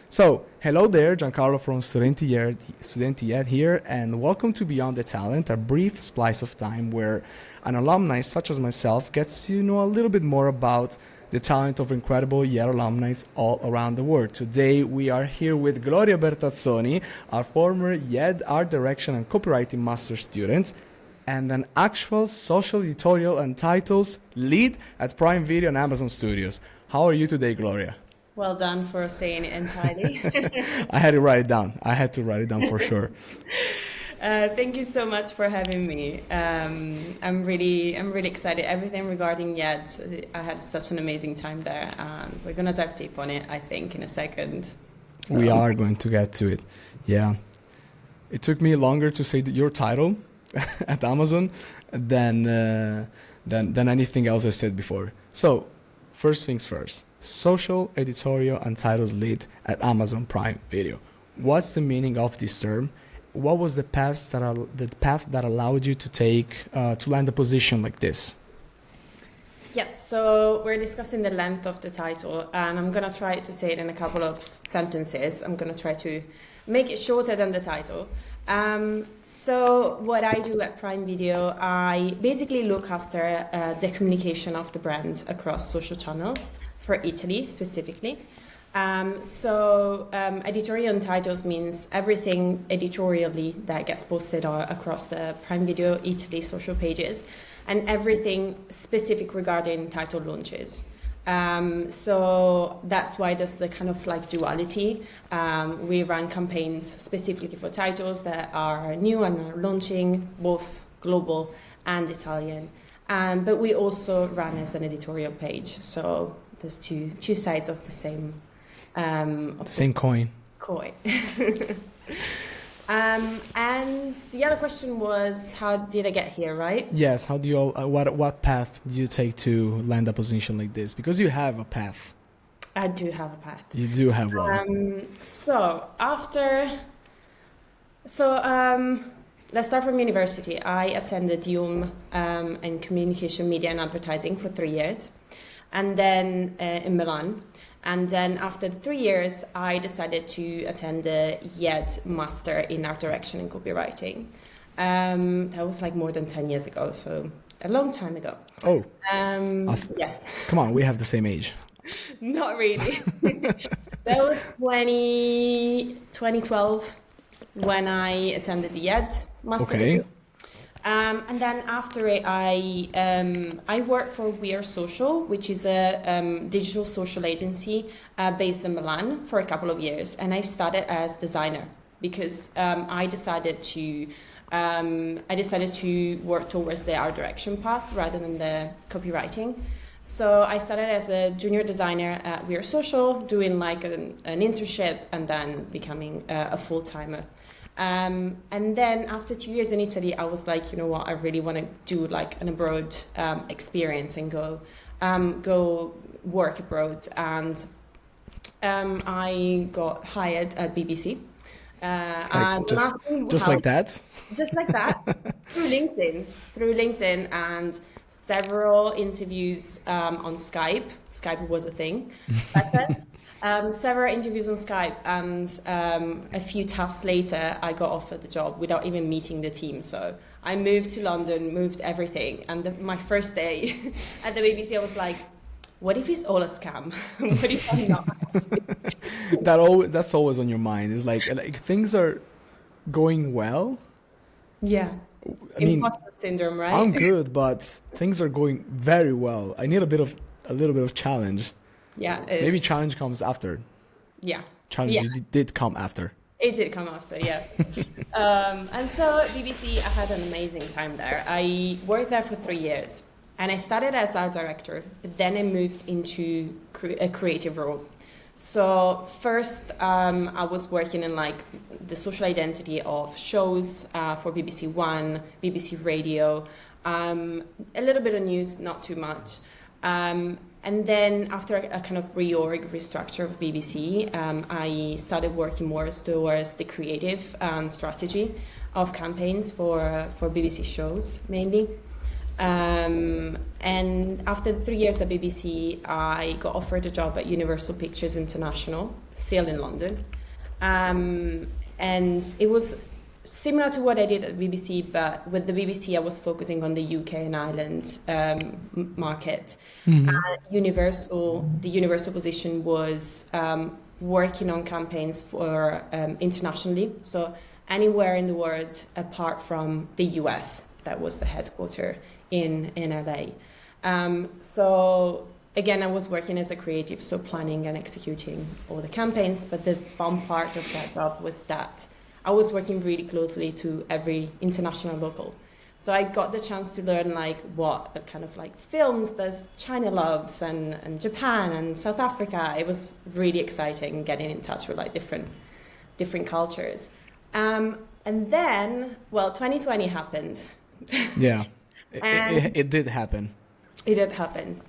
So, hello there, Giancarlo from Studenti here, and welcome to Beyond the Talent, a brief splice of time where an alumni such as myself gets to know a little bit more about the talent of incredible IED alumni all around the world. Today, we are here with Gloria Bertazzoni, our former IED Art Direction and Copywriting Master student, and an actual Social Editorial and Titles Lead at Prime Video and Amazon Studios. How are you today, Gloria? Well done for saying it entirely. I had to write it down. I had to write it down for sure. Thank you so much for having me. I'm really excited. Everything regarding IED, I had such an amazing time there. We're gonna dive deep on it, I think, in a second. So. We are going to get to it. Yeah, it took me longer to say your title at Amazon than anything else I said before. So, first things first. Social Editorial and Titles Lead at Amazon Prime Video. What's the meaning of this term? What was the path that allowed you to take to land a position like this? Yes, so we're discussing the length of the title, and I'm gonna try to say it in a couple of sentences. I'm gonna try to make it shorter than the title. So what I do at Prime Video, I basically look after the communication of the brand across social channels for Italy specifically. Editorial and titles means everything editorially that gets posted across the Prime Video Italy social pages, and everything specific regarding title launches. So that's why there's the kind of like duality. We run campaigns specifically for titles that are new and are launching, both global and Italian. But we also run as an editorial page. So there's two sides of the same coin. And the other question was, how did I get here, right? Yes. How do you what path do you take to land a position like this? Because you have a path. I do have a path. You do have one. Let's start from university. I attended UM in communication, media, and advertising for 3 years, and then in Milan. And then after 3 years, I decided to attend the IED Master in Art Direction and Copywriting. That was like more than 10 years ago, so a long time ago. Oh. Yeah. Come on, we have the same age. Not really. That was 2012 when I attended the IED Master. Okay. And then after it, I worked for We Are Social, which is a digital social agency based in Milan for a couple of years. And I started as designer because I decided to work towards the art direction path rather than the copywriting. So I started as a junior designer at We Are Social, doing like an internship and then becoming a full-timer. And then after 2 years in Italy, I was like, you know what, I really want to do like an abroad experience and go work abroad. And I got hired at BBC. Just like that? Just like that, through LinkedIn and several interviews on Skype. Skype was a thing back then. Several interviews on Skype, and a few tasks later, I got offered the job without even meeting the team. So I moved to London, moved everything, and my first day at the BBC, I was like, "What if it's all a scam? What if I'm not?" That's always on your mind. It's like things are going well. Yeah. I mean, imposter syndrome, right? I'm good, but things are going very well. I need a little bit of challenge. Yeah. Maybe challenge comes after. Yeah. Challenge did come after. It did come after, yeah. And so BBC, I had an amazing time there. I worked there for 3 years, and I started as art director, but then I moved into a creative role. So first, I was working in like the social identity of shows for BBC One, BBC Radio, a little bit of news, not too much. And then after a kind of restructure of BBC, I started working more towards the creative strategy of campaigns for BBC shows mainly. And after 3 years at BBC, I got offered a job at Universal Pictures International, still in London. And it was similar to what I did at BBC, but with the BBC, I was focusing on the UK and Ireland market. The Universal position was working on campaigns for internationally, so anywhere in the world apart from the US. That was the headquarter in LA. So again, I was working as a creative, so planning and executing all the campaigns. But the fun part of that job was that I was working really closely to every international local. So I got the chance to learn like what kind of like films does China loves and Japan and South Africa. It was really exciting getting in touch with like different cultures. And then, well, 2020 happened. Yeah, it did happen. It did happen.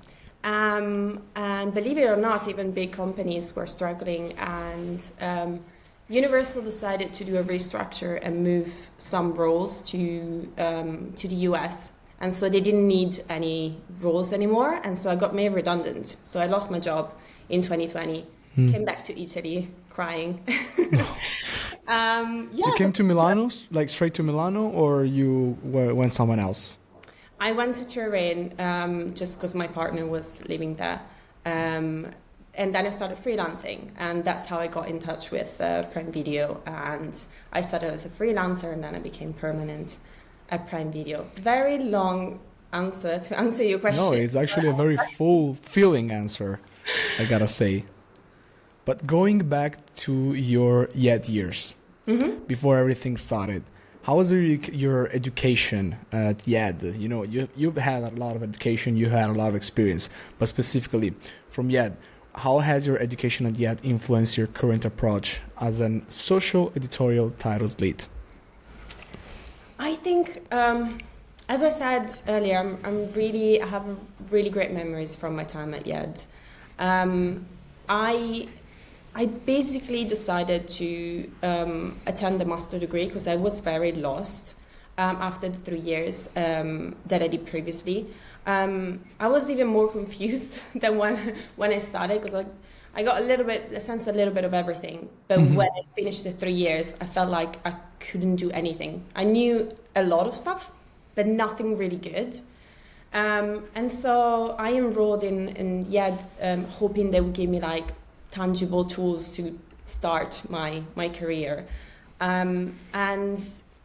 And believe it or not, even big companies were struggling, and Universal decided to do a restructure and move some roles to the US. And so they didn't need any roles anymore. And so I got made redundant. So I lost my job in 2020, came back to Italy crying. You came to Milano, like straight to Milano, or you went somewhere else? I went to Turin just because my partner was living there. And then I started freelancing, and that's how I got in touch with Prime Video. And I started as a freelancer, and then I became permanent at Prime Video. Very long answer to answer your question. No, it's actually a very fulfilling answer, I gotta say. But going back to your IED years, before everything started, how was your education at IED? You know, you've had a lot of education, you had a lot of experience, but specifically from IED, how has your education at IED influenced your current approach as a social editorial titles lead? I think, as I said earlier, I have really great memories from my time at IED. I basically decided to attend the master degree because I was very lost after the 3 years that I did previously. I was even more confused than when I started, because I got a sense a little bit of everything. But when I finished the 3 years, I felt like I couldn't do anything. I knew a lot of stuff, but nothing really good. And so I enrolled in IED, hoping they would give me like tangible tools to start my career. And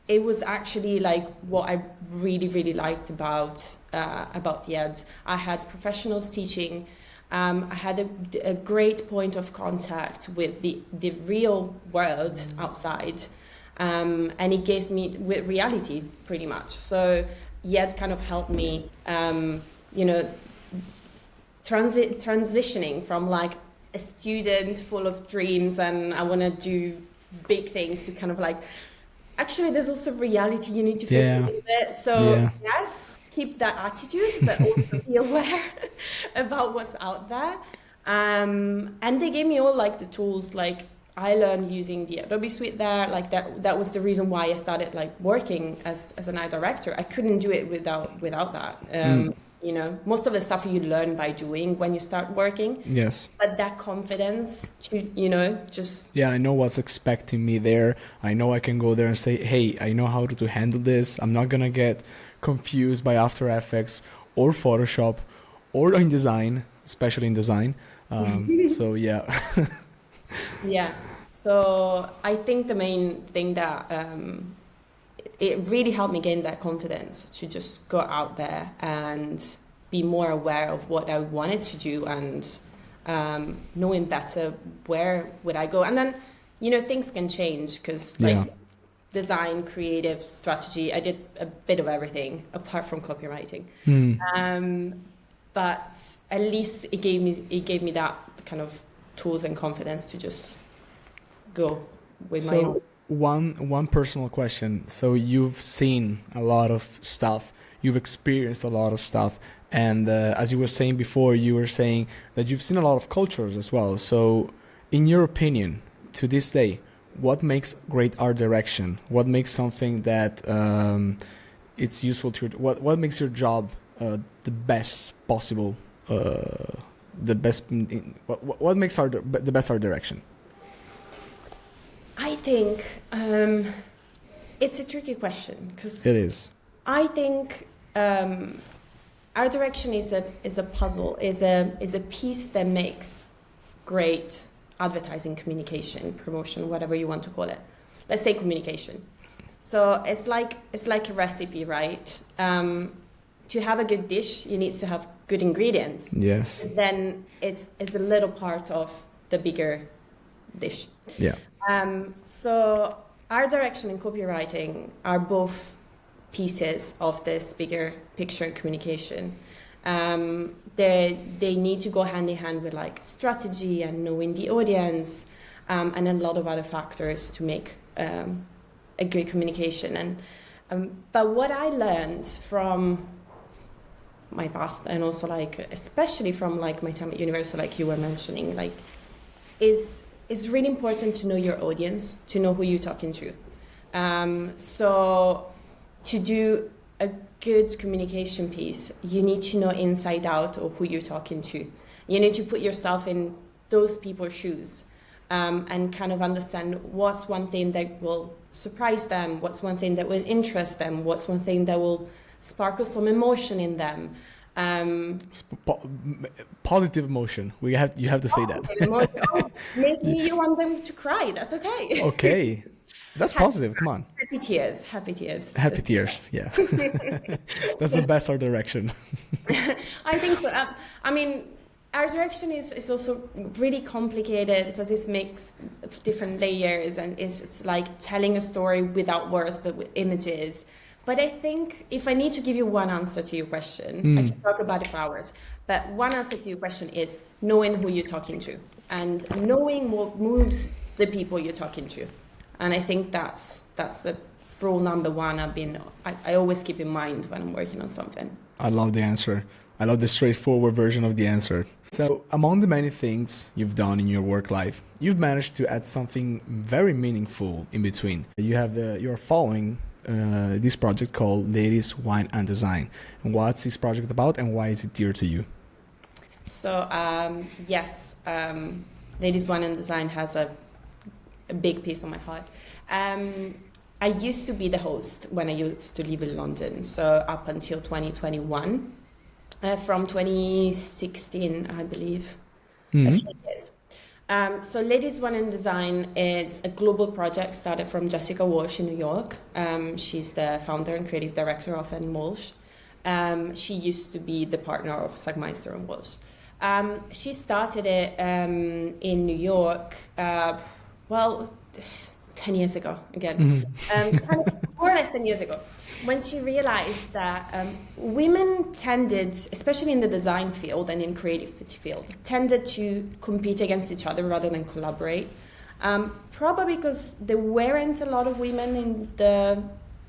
it was actually like what I really liked about the IED. I had professionals teaching. I had a great point of contact with the real world outside, and it gave me with reality pretty much. So IED kind of helped me, transitioning from like a student full of dreams and I want to do big things to kind of like, actually there's also reality you need to face with it. So yes, keep that attitude, but also be aware about what's out there. And they gave me all like the tools, like I learned using the Adobe suite there, like that was the reason why I started like working as an art director. I couldn't do it without that. You know, most of the stuff you learn by doing when you start working. Yes. But that confidence to, you know, just... Yeah, I know what's expecting me there. I know I can go there and say, hey, I know how to handle this. I'm not going to get confused by After Effects or Photoshop or InDesign, especially InDesign. So, yeah. Yeah. So I think the main thing that... it really helped me gain that confidence to just go out there and be more aware of what I wanted to do and knowing better where would I go. And then, you know, things can change because like design, creative, strategy, I did a bit of everything apart from copywriting. But at least it gave me that kind of tools and confidence to just go with my own. One personal question. So you've seen a lot of stuff, you've experienced a lot of stuff, and as you were saying before, you were saying that you've seen a lot of cultures as well. So in your opinion, to this day, what makes great art direction? What makes something that it's useful to what makes your job the best possible, the best what makes the best art direction? I think it's a tricky question because It is. I think art direction is a puzzle, is a piece that makes great advertising, communication, promotion, whatever you want to call it. Let's say communication. So it's like a recipe, right? To have a good dish, you need to have good ingredients. Yes. Then it's a little part of the bigger dish. Yeah. So art direction and copywriting are both pieces of this bigger picture and communication. They need to go hand in hand with like strategy and knowing the audience, and a lot of other factors to make a good communication. And but what I learned from my past, and also like especially from like my time at university, like you were mentioning, like is really important to know your audience, to know who you're talking to. So to do a good communication piece, you need to know inside out of who you're talking to. You need to put yourself in those people's shoes, and kind of understand what's one thing that will surprise them, what's one thing that will interest them, what's one thing that will sparkle some emotion in them. Positive emotion. You have to say that. Maybe you want them to cry. That's okay. Okay, that's positive. Come on. Happy tears. Happy tears. Happy tears. Yeah, that's the best art direction. I think so. I mean, art direction is also really complicated because it makes different layers, and it's like telling a story without words but with images. But I think if I need to give you one answer to your question, I can talk about it for hours. But one answer to your question is knowing who you're talking to and knowing what moves the people you're talking to. And I think that's the rule number one. I always keep in mind when I'm working on something. I love the answer. I love the straightforward version of the answer. So among the many things you've done in your work life, you've managed to add something very meaningful in between. You're following this project called Ladies, Wine and Design. And what's this project about and why is it dear to you? So yes, Ladies, Wine and Design has a big piece on my heart. I used to be the host when I used to live in London, so up until 2021. From 2016, I believe, a few years. So Ladies, Wine and Design is a global project started from Jessica Walsh in New York. She's the founder and creative director of N. Walsh. She used to be the partner of Sagmeister and Walsh. She started it in New York, 10 years ago, again. Kind of more or less 10 years ago, when she realized that women tended, especially in the design field and in creativity field, tended to compete against each other rather than collaborate. Probably because there weren't a lot of women in the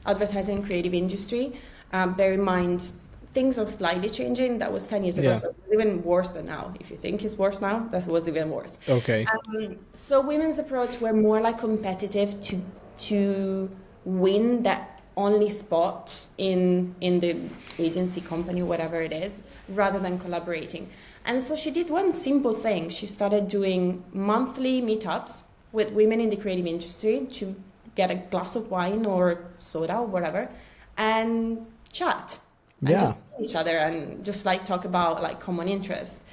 advertising and creative industry. Bear in mind, things are slightly changing. That was 10 years ago, so it's even worse than now. If you think it's worse now, that was even worse. Okay. So women's approach were more like competitive to win that only spot in the agency, company, whatever it is, rather than collaborating. And so she did one simple thing. She started doing monthly meetups with women in the creative industry to get a glass of wine or soda or whatever and chat and just see each other and just like talk about like common interests.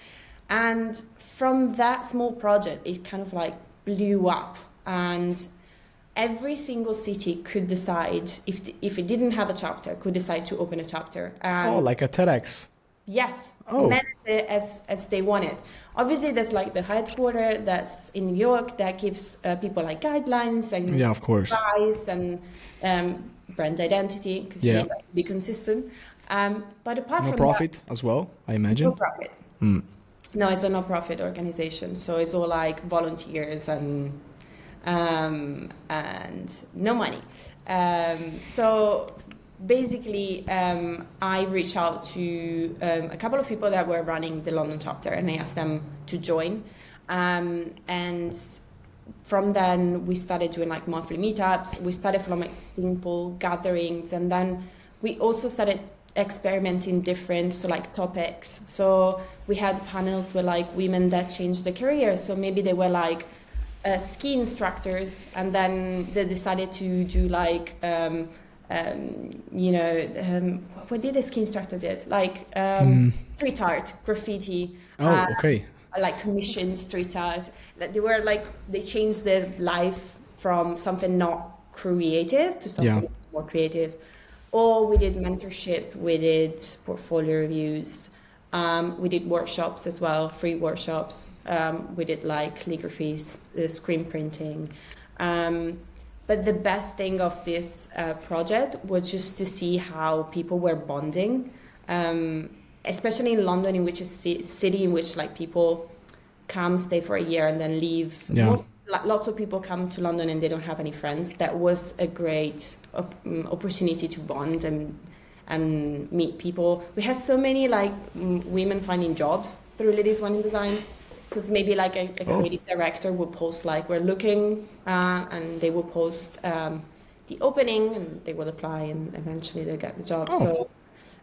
And from that small project, it kind of like blew up, and every single city could decide, if it didn't have a chapter, could decide to open a chapter. And like a TEDx. Yes, manage it as they want it. Obviously, there's like the headquarters that's in New York that gives people like guidelines and of course, advice and brand identity, because you need to be consistent. But apart from profit as well, I imagine. No profit. No, it's a no-profit organization, so it's all like volunteers and no money. So basically, I reached out to a couple of people that were running the London chapter, and I asked them to join. And from then, we started doing like monthly meetups. We started from like simple gatherings, and then we also started experimenting different topics. So we had panels with like women that changed their career. So maybe they were like ski instructors, and then they decided to do like what did the ski instructor did? Like street art, graffiti. Oh, okay. Like commissioned street art. That they changed their life from something not creative to something more creative. Or we did mentorship, we did portfolio reviews, we did workshops as well, free workshops. We did like calligraphy, screen printing. But the best thing of this project was just to see how people were bonding, especially in London, in which is a city in which like people come, stay for a year, and then leave. Yeah. Lots of people come to London and they don't have any friends. That was a great opportunity to bond and meet people. We had so many like women finding jobs through Ladies One in Design, because maybe like a creative director would post like we're looking, and they will post the opening, and they will apply, and eventually they get the job. So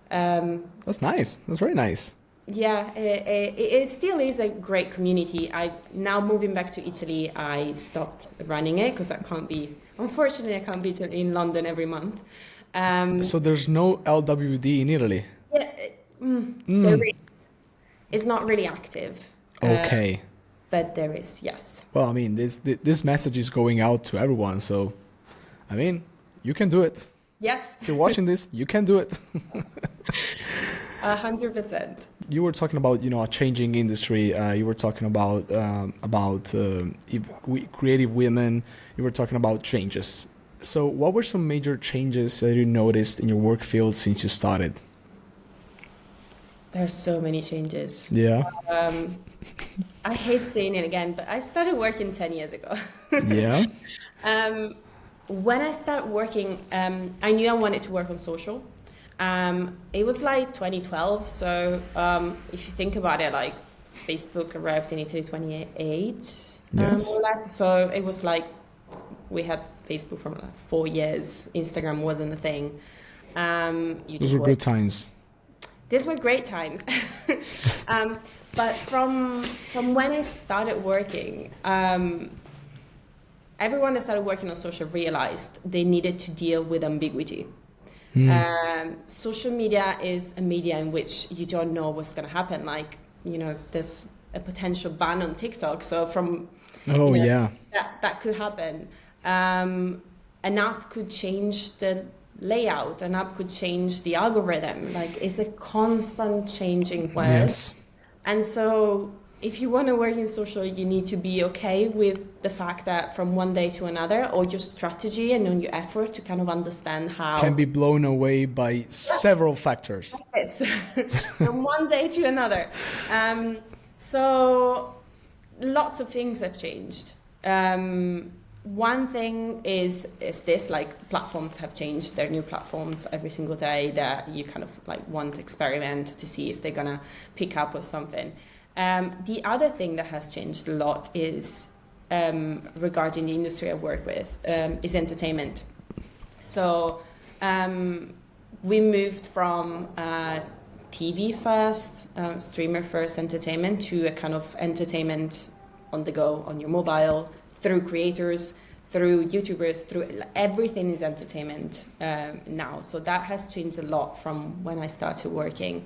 that's nice. That's very nice. Yeah, it still is a great community. Now moving back to Italy, I stopped running it because unfortunately, I can't be in London every month. So there's no LWD in Italy? Yeah, there is. It's not really active. Okay. But there is, yes. Well, I mean, this message is going out to everyone, so, I mean, you can do it. Yes. If you're watching this, you can do it. 100%. You were talking about, a changing industry. You were talking about creative women. You were talking about changes. So what were some major changes that you noticed in your work field since you started? There's so many changes. Yeah. I hate saying it again, but I started working 10 years ago. Yeah. When I started working, I knew I wanted to work on social. It was like 2012, so if you think about it, like Facebook arrived in Italy 28, yes. So it was like we had Facebook for like 4 years. Instagram wasn't a thing. Those were good times. These were great times. But from when I started working, everyone that started working on social realized they needed to deal with ambiguity. Social media is a media in which you don't know what's going to happen. Like, there's a potential ban on TikTok. So that could happen. An app could change the layout. An app could change the algorithm. Like, it's a constant changing world. Yes. And so if you want to work in social, you need to be okay with the fact that from one day to another, or your strategy and on your effort to kind of understand how can be blown away by several factors. Yes. From one day to another. So lots of things have changed. One thing is this, like platforms have changed. There are new platforms every single day that you kind of like want to experiment to see if they're gonna pick up or something. The other thing that has changed a lot is regarding the industry I work with is entertainment. So we moved from TV first, streamer first entertainment to a kind of entertainment on the go, on your mobile, through creators, through YouTubers, through everything is entertainment now. So that has changed a lot from when I started working.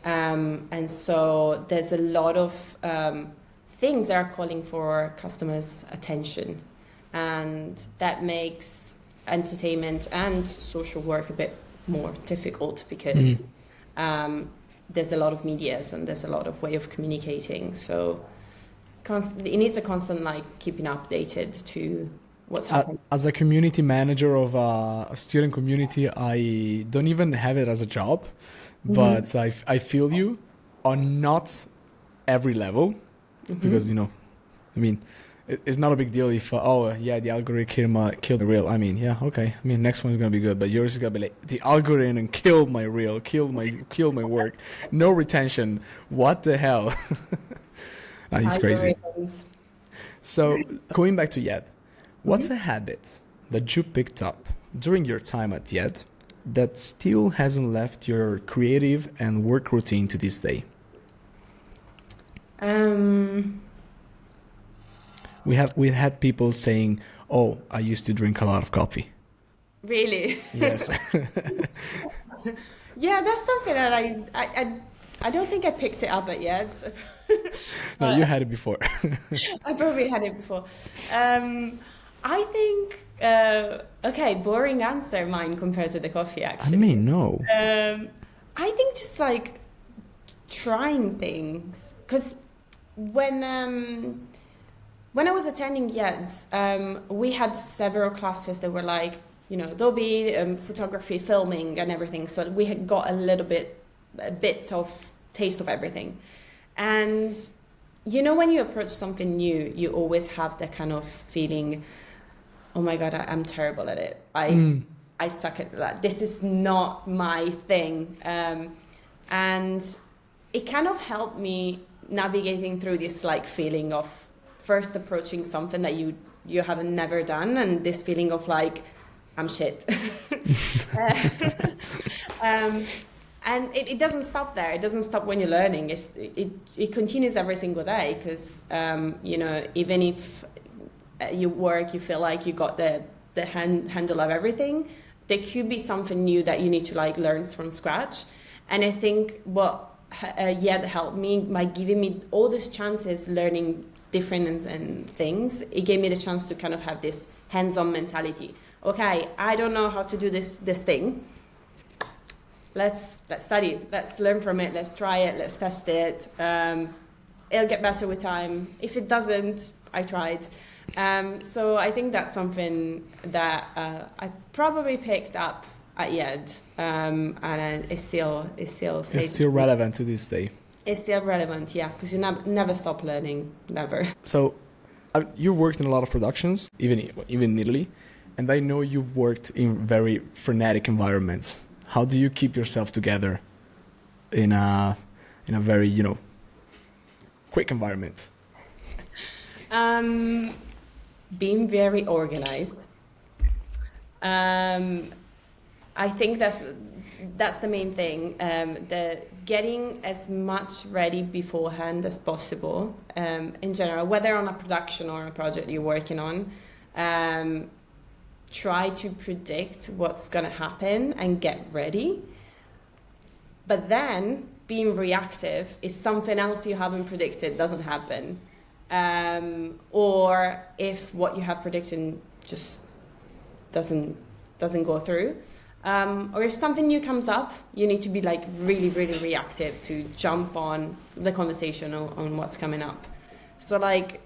And so there's a lot of things that are calling for customers' attention. And that makes entertainment and social work a bit more difficult because there's a lot of medias and there's a lot of way of communicating. So it needs a constant keeping updated to what's happening. As a community manager of a student community, I don't even have it as a job. But I feel you on not every level because, it's not a big deal if, the algorithm killed the reel. Next one's going to be good, but yours is going to be like, the algorithm killed my reel, killed my work. No retention. What the hell? It's crazy. So going back to IED, what's a habit that you picked up during your time at IED that still hasn't left your creative and work routine to this day? We had people saying, "Oh, I used to drink a lot of coffee." Really? Yes. Yeah, that's something that I don't think I picked it up yet. No, you had it before. I probably had it before. I think okay, boring answer mine compared to the coffee actually. I mean, no. I think just like trying things, because when I was attending YEDS, we had several classes that were like, you know, Adobe, photography, filming, and everything. So we had got a bit of taste of everything. And you know, when you approach something new, you always have that kind of feeling, oh my God, I'm terrible at it. I suck at that. This is not my thing. And it kind of helped me navigating through this like feeling of first approaching something that you haven't never done, and this feeling of like, I'm shit. And it doesn't stop there. It doesn't stop when you're learning. It continues every single day, because you know, even if you work, you feel like you got the handle of everything, there could be something new that you need to like learn from scratch. And I think what YED helped me by giving me all these chances, learning different and things, it gave me the chance to kind of have this hands-on mentality. Okay, I don't know how to do this thing. Let's study, let's learn from it, let's try it, let's test it. It'll get better with time. If it doesn't, I tried. So I think that's something that I probably picked up at YED, and it still stays. It's still relevant to this day. It's still relevant, yeah, because you never stop learning, never. So, you worked in a lot of productions, even in Italy, and I know you've worked in very frenetic environments. How do you keep yourself together in a very, you know, quick environment? Being very organized. I think that's the main thing. The getting as much ready beforehand as possible. In general, whether on a production or a project you're working on, try to predict what's going to happen and get ready. But then being reactive is something else you haven't predicted doesn't happen. Or if what you have predicted just doesn't go through. Or if something new comes up, you need to be like really, really reactive to jump on the conversation on what's coming up. So like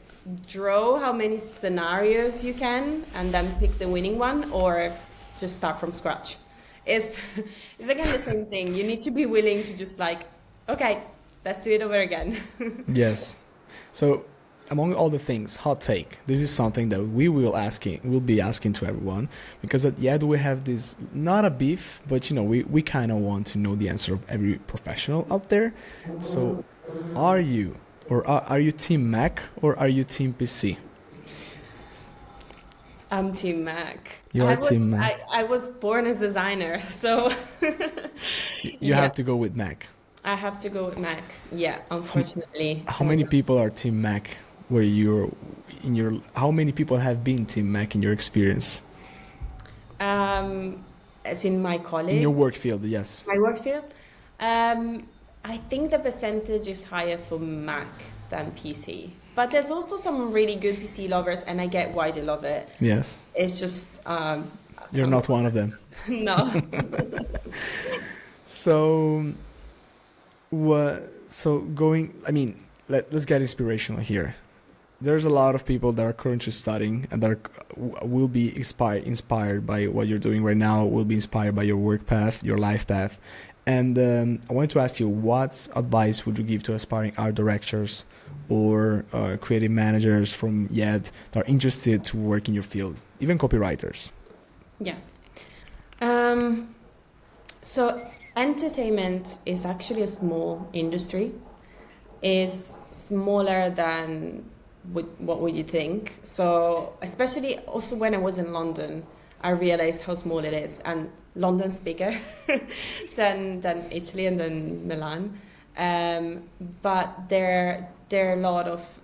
draw how many scenarios you can and then pick the winning one, or just start from scratch. It's again the same thing. You need to be willing to just like, okay, let's do it over again. Yes. So among all the things, hot take. This is something that we'll be asking to everyone, because at YED we have this, not a beef, but you know, we kind of want to know the answer of every professional out there. So are you team Mac or are you team PC? I'm team Mac. You are team Mac. I was born as a designer, so you have to go with Mac. I have to go with Mac. Yeah, unfortunately. How many people are team Mac? How many people have been team Mac in your experience? As in my college? In your work field, yes. My work field? I think the percentage is higher for Mac than PC. But there's also some really good PC lovers, and I get why they love it. Yes. It's just... You're not one of them. No. Let's get inspirational here. There's a lot of people that are currently studying and that will be inspired by what you're doing right now, will be inspired by your work path, your life path. And I wanted to ask you, what advice would you give to aspiring art directors or creative managers from YED that are interested to work in your field, even copywriters? Yeah. So entertainment is actually a small industry. Is smaller than what would you think. So especially also when I was in London, I realized how small it is. And London's bigger than Italy and than Milan. But there are a lot of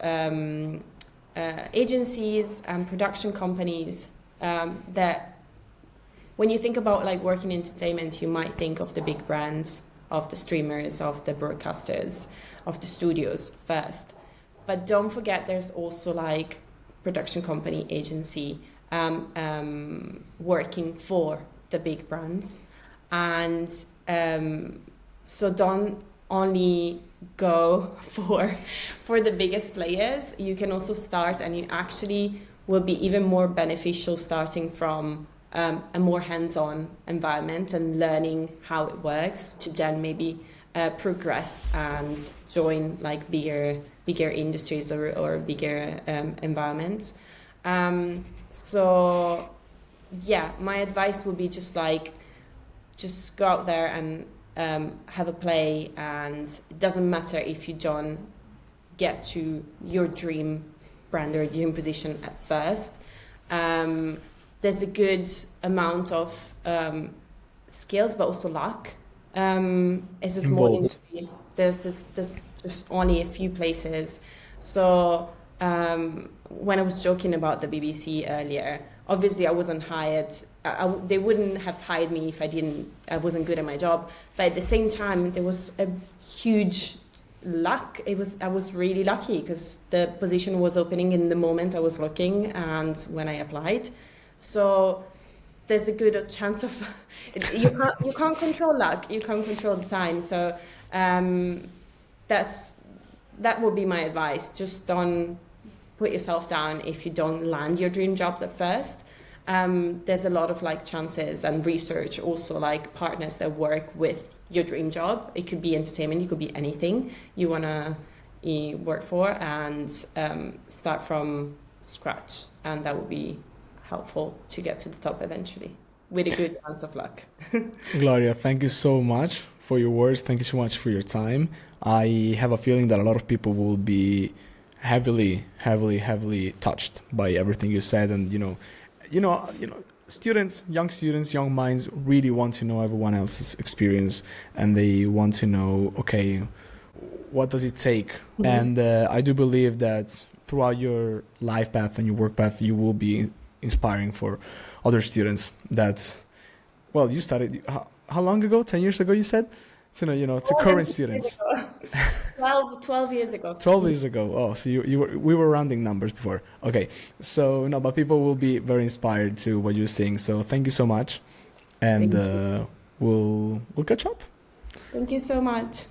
agencies and production companies that, when you think about like working in entertainment, you might think of the big brands, of the streamers, of the broadcasters, of the studios first. But don't forget, there's also like production company, agency, working for the big brands. And so don't only go for the biggest players. You can also start, and you actually will be even more beneficial starting from a more hands-on environment and learning how it works, to then maybe progress and join like bigger industries or bigger environments. So yeah, my advice would be just go out there and have a play, and it doesn't matter if you don't get to your dream brand or dream position at first. There's a good amount of skills, but also luck. It's a small industry. There's just only a few places. So when I was joking about the BBC earlier, obviously I wasn't hired. They wouldn't have hired me if I wasn't good at my job. But at the same time, there was a huge luck. I was really lucky because the position was opening in the moment I was looking and when I applied. So there's a good chance of you can't control luck. You can't control the time. So that would be my advice. Just don't put yourself down if you don't land your dream jobs at first. There's a lot of like chances and research, also like partners that work with your dream job. It could be entertainment, it could be anything you want to work for, and start from scratch. And that would be helpful to get to the top eventually with a good chance of luck. Gloria, thank you so much for your words. Thank you so much for your time. I have a feeling that a lot of people will be heavily touched by everything you said. And students, young minds really want to know everyone else's experience, and they want to know, okay, what does it take? Mm-hmm. And I do believe that throughout your life path and your work path, you will be inspiring for other students that, well, you started, how long ago? 10 years ago, you said? So, to current students. 12 years ago. 12 years ago. Oh, so we were rounding numbers before. Okay. So, no, but people will be very inspired to what you're saying. So thank you so much. And we'll catch up. Thank you so much.